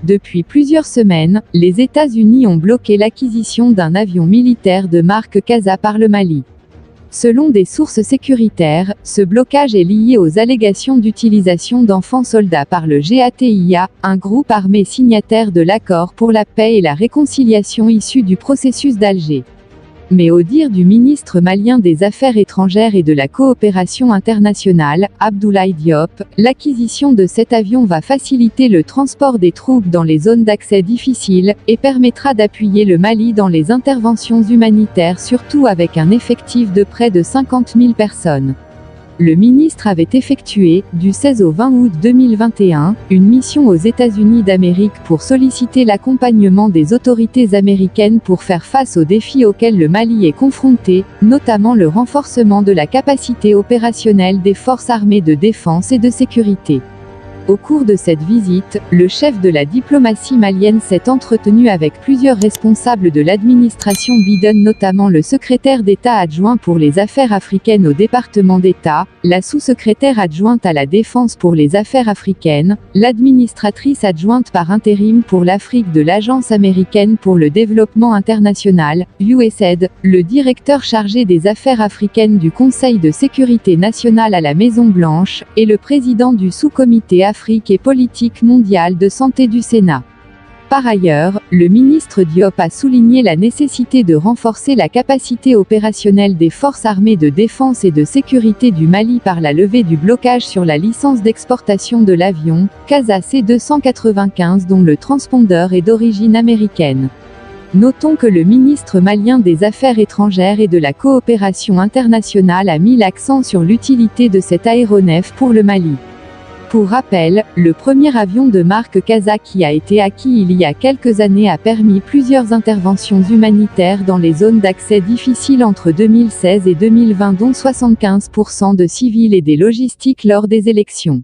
Depuis plusieurs semaines, les États-Unis ont bloqué l'acquisition d'un avion militaire de marque CASA par le Mali. Selon des sources sécuritaires, ce blocage est lié aux allégations d'utilisation d'enfants soldats par le GATIA, un groupe armé signataire de l'accord pour la paix et la réconciliation issu du processus d'Alger. Mais au dire du ministre malien des Affaires étrangères et de la coopération internationale, Abdoulaye Diop, l'acquisition de cet avion va faciliter le transport des troupes dans les zones d'accès difficiles, et permettra d'appuyer le Mali dans les interventions humanitaires, surtout avec un effectif de près de 50 000 personnes. Le ministre avait effectué, du 16 au 20 août 2021, une mission aux États-Unis d'Amérique pour solliciter l'accompagnement des autorités américaines pour faire face aux défis auxquels le Mali est confronté, notamment le renforcement de la capacité opérationnelle des forces armées de défense et de sécurité. Au cours de cette visite, le chef de la diplomatie malienne s'est entretenu avec plusieurs responsables de l'administration Biden, notamment le secrétaire d'État adjoint pour les affaires africaines au département d'État, la sous-secrétaire adjointe à la défense pour les affaires africaines, l'administratrice adjointe par intérim pour l'Afrique de l'Agence américaine pour le développement international, USAID, le directeur chargé des affaires africaines du Conseil de sécurité nationale à la Maison-Blanche, et le président du sous-comité Afrique et politique mondiale de santé du Sénat. Par ailleurs, le ministre Diop a souligné la nécessité de renforcer la capacité opérationnelle des forces armées de défense et de sécurité du Mali par la levée du blocage sur la licence d'exportation de l'avion, CASA C-295 dont le transpondeur est d'origine américaine. Notons que le ministre malien des Affaires étrangères et de la coopération internationale a mis l'accent sur l'utilité de cet aéronef pour le Mali. Pour rappel, le premier avion de marque CASA qui a été acquis il y a quelques années a permis plusieurs interventions humanitaires dans les zones d'accès difficiles entre 2016 et 2020, dont 75% de civils et des logistiques lors des élections.